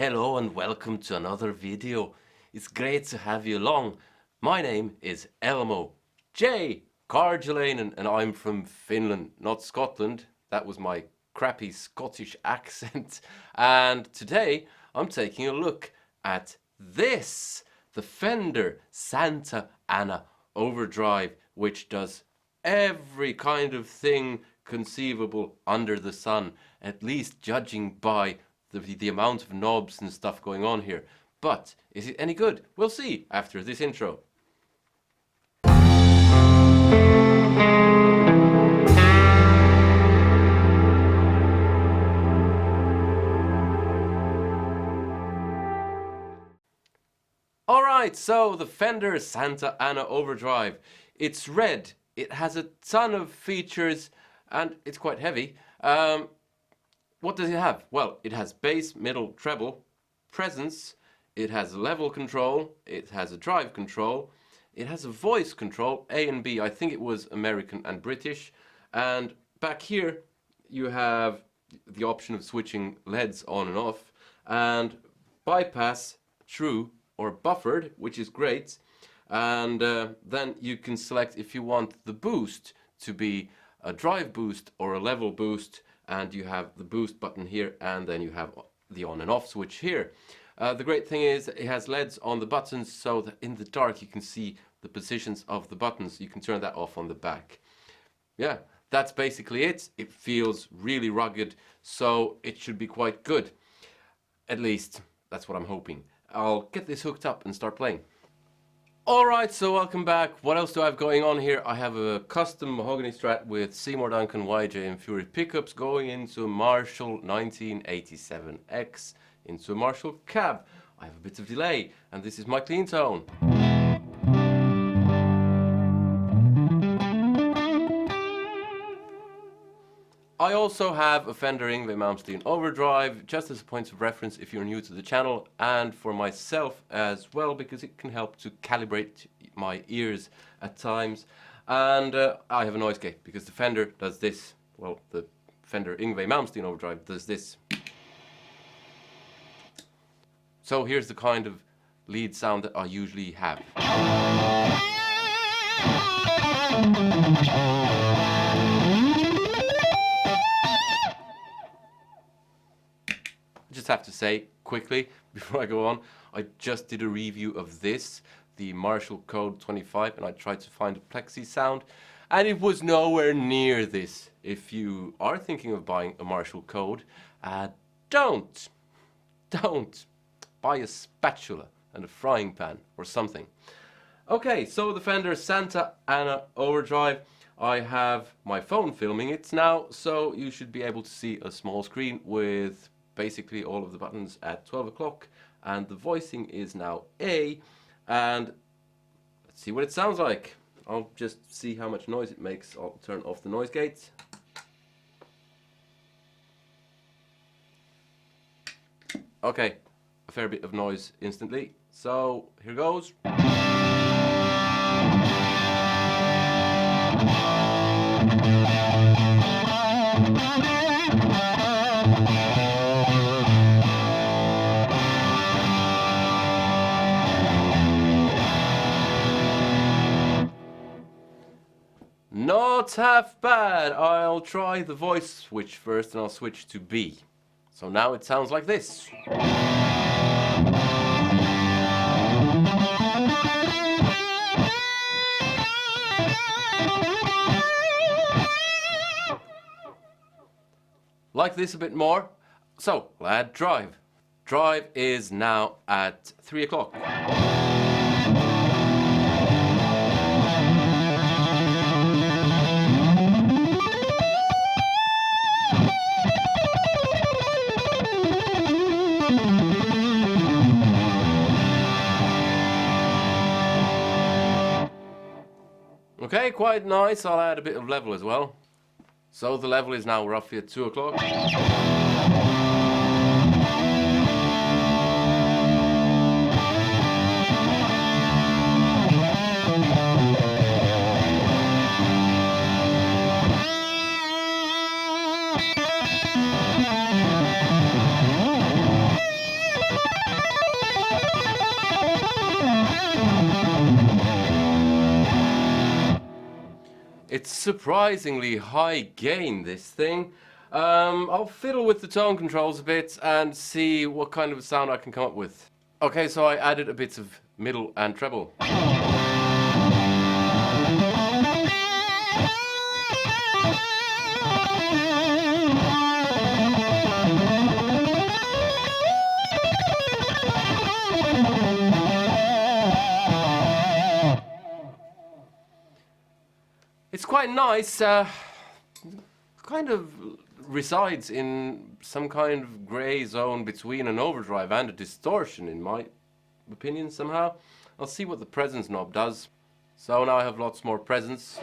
Hello and welcome to another video. It's great to have you along. My name is Elmo J. Karjalainen and I'm from Finland, not Scotland. That was my crappy Scottish accent. And today I'm taking a look at this, the Fender Santa Ana Overdrive, which does every kind of thing conceivable under the sun, at least judging by the amount of knobs and stuff going on here. But is it any good? We'll see after this intro. Alright, so the Fender Santa Ana Overdrive. It's red, it has a ton of features, and it's quite heavy. What does it have? Well, it has bass, middle, treble, presence, it has level control, it has a drive control, it has a voice control, A and B. I think it was American and British. And back here you have the option of switching LEDs on and off, and bypass, true, or buffered, which is great. And then you can select if you want the boost to be a drive boost or a level boost, and you have the boost button here, and then you have the on and off switch here. The great thing is it has LEDs on the buttons, so that in the dark you can see the positions of the buttons. You can turn that off on the back. Yeah, that's basically it. It feels really rugged, so it should be quite good. At least, that's what I'm hoping. I'll get this hooked up and start playing. Alright, so welcome back. What else do I have going on here? I have a custom mahogany Strat with Seymour Duncan YJ and Fury pickups going into a Marshall 1987X into a Marshall cab. I have a bit of delay, and this is my clean tone. I also have a Fender Yngwie Malmsteen Overdrive, just as a point of reference if you're new to the channel, and for myself as well, because it can help to calibrate my ears at times. And I have a noise gate, because the Fender does this. Well, the Fender Yngwie Malmsteen Overdrive does this. So here's the kind of lead sound that I usually have. I just have to say quickly before I go on, I just did a review of this, the Marshall Code 25, and I tried to find a plexi sound, and it was nowhere near this. If you are thinking of buying a Marshall Code, don't buy a spatula and a frying pan or something. Okay, so the Fender Santa Ana Overdrive. I have my phone filming it now, so you should be able to see a small screen with basically all of the buttons at 12 o'clock, and the voicing is now A, and let's see what it sounds like. I'll just see how much noise it makes. I'll turn off the noise gate. Okay, a fair bit of noise instantly, so here goes. Not half bad. I'll try the voice switch first, and I'll switch to B. So now it sounds like this. Like this a bit more. So we'll add drive. Drive is now at 3 o'clock. Okay, quite nice. I'll add a bit of level as well. So the level is now roughly at 2 o'clock. It's surprisingly high gain, this thing. I'll fiddle with the tone controls a bit and see what kind of a sound I can come up with. Okay, so I added a bit of middle and treble. It's quite nice, kind of resides in some kind of grey zone between an overdrive and a distortion, in my opinion, somehow. I'll see what the presence knob does. So now I have lots more presence.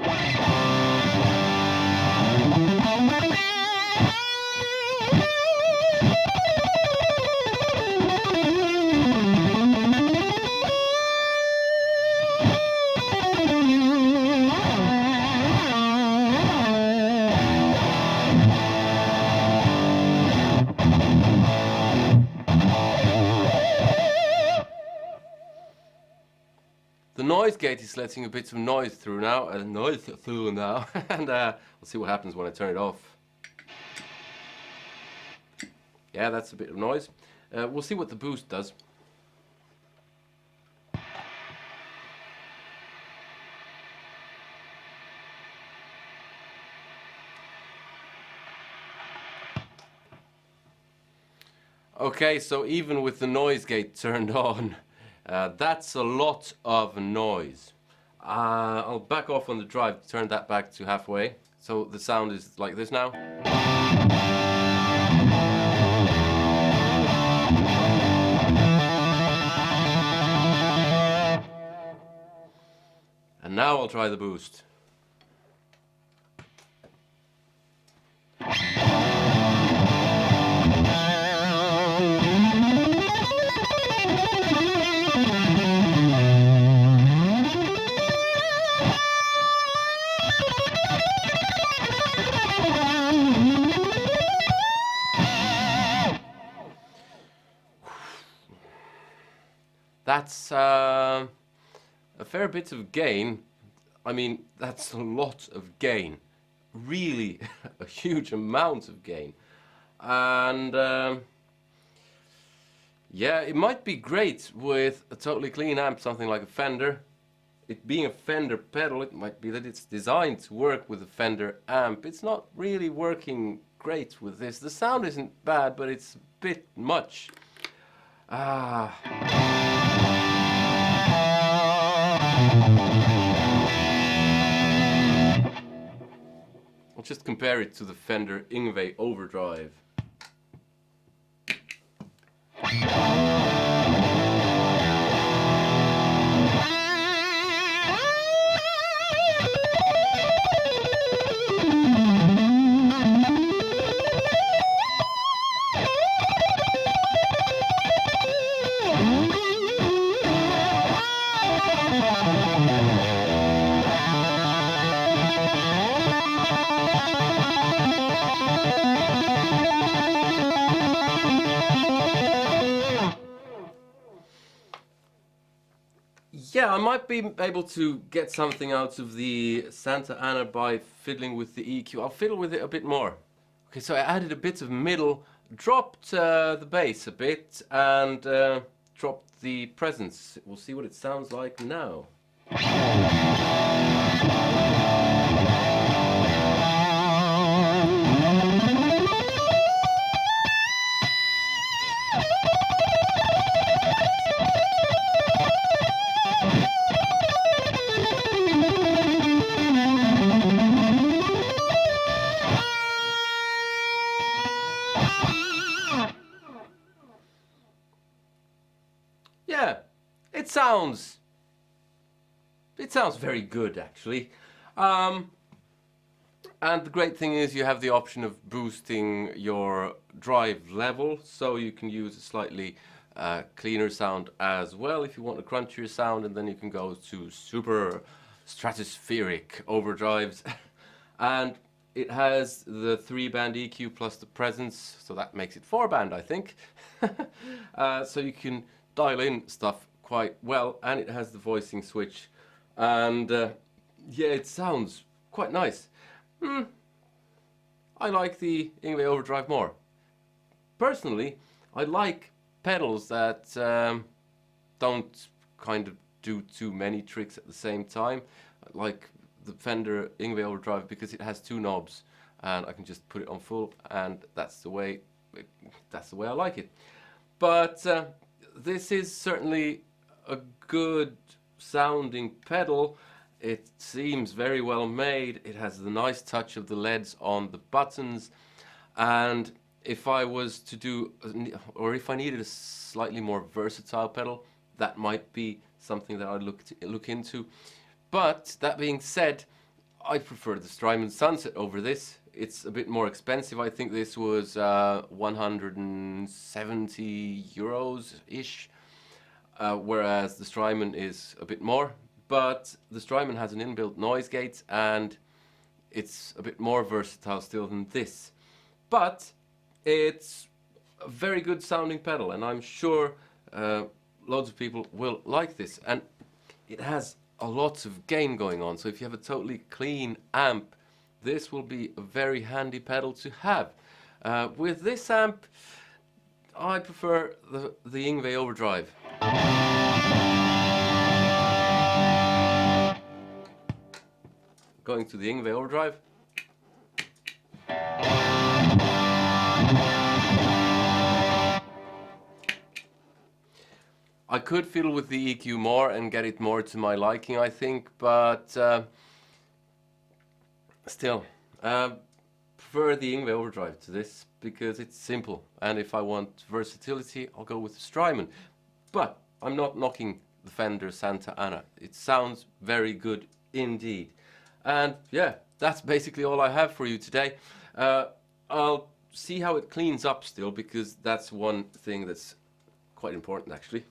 The noise gate is letting a bit of noise through now, and we'll see what happens when I turn it off. Yeah, that's a bit of noise. We'll see what the boost does. Okay, so even with the noise gate turned on, that's a lot of noise. I'll back off on the drive, turn that back to halfway. So the sound is like this now. And now I'll try the boost. That's a fair bit of gain. I mean, that's a lot of gain. Really a huge amount of gain. And yeah, it might be great with a totally clean amp, something like a Fender. It being a Fender pedal, it might be that it's designed to work with a Fender amp. It's not really working great with this. The sound isn't bad, but it's a bit much. I'll just compare it to the Fender Yngwie Overdrive. Yeah, I might be able to get something out of the Santa Ana by fiddling with the EQ. I'll fiddle with it a bit more. Okay, so I added a bit of middle, dropped the bass a bit, and dropped the presence. We'll see what it sounds like now. Yeah, it sounds very good, actually. And the great thing is you have the option of boosting your drive level, so you can use a slightly cleaner sound as well if you want a crunchier sound, and then you can go to super stratospheric overdrives. And it has the 3-band EQ plus the presence, so that makes it 4-band, I think. So you can dial in stuff quite well, and it has the voicing switch, and yeah, it sounds quite nice. I like the Yngwie Overdrive more. Personally, I like pedals that don't kind of do too many tricks at the same time. I like the Fender Yngwie Overdrive because it has two knobs and I can just put it on full, and that's the way I like it. But this is certainly a good sounding pedal. It seems very well made. It has the nice touch of the LEDs on the buttons, and if I was to do, or if I needed a slightly more versatile pedal, that might be something that I'd look into. But that being said, I prefer the Strymon Sunset over this. It's a bit more expensive. I think this was 170 euros-ish, whereas the Strymon is a bit more. But the Strymon has an inbuilt noise gate and it's a bit more versatile still than this. But it's a very good sounding pedal, and I'm sure loads of people will like this. And it has a lot of gain going on, so if you have a totally clean amp, this will be a very handy pedal to have. With this amp, I prefer the Yngwie Overdrive. Going to the Yngwie Overdrive. I could fiddle with the EQ more and get it more to my liking, I think, but still, prefer the Yngwie Overdrive to this because it's simple, and if I want versatility, I'll go with the Strymon. But I'm not knocking the Fender Santa Ana. It sounds very good indeed. And yeah, that's basically all I have for you today. I'll see how it cleans up still, because that's one thing that's quite important actually.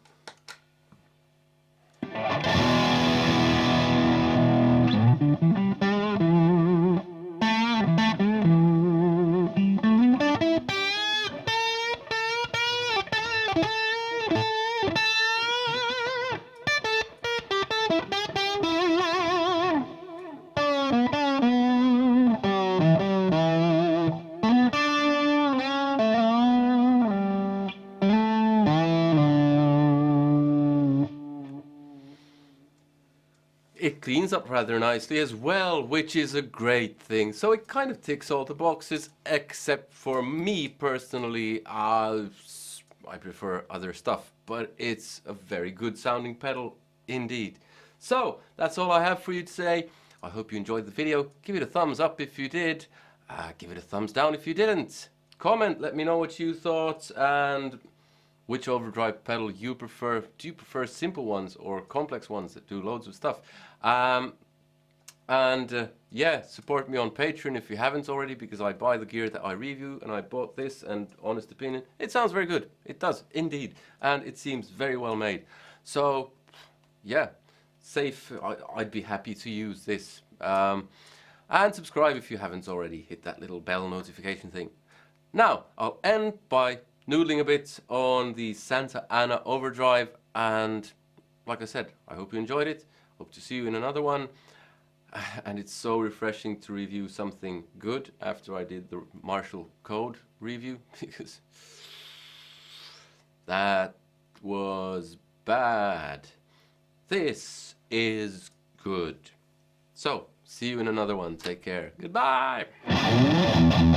It cleans up rather nicely as well, which is a great thing. So it kind of ticks all the boxes, except for me personally, I prefer other stuff, but it's a very good sounding pedal indeed. So that's all I have for you today. I hope you enjoyed the video. Give it a thumbs up if you did. Give it a thumbs down if you didn't. Comment, let me know what you thought and which overdrive pedal you prefer. Do you prefer simple ones or complex ones that do loads of stuff? Yeah, support me on Patreon if you haven't already, because I buy the gear that I review, and I bought this, and honest opinion, it sounds very good. It does indeed, and it seems very well made. So yeah, safe. I'd be happy to use this. And subscribe if you haven't already. Hit that little bell notification thing. Now I'll end by noodling a bit on the Santa Ana Overdrive, and like I said, I hope you enjoyed it. Hope to see you in another one. And it's so refreshing to review something good after I did the Marshall Code review, because that was bad. This is good. So, see you in another one. Take care. Goodbye. Yeah.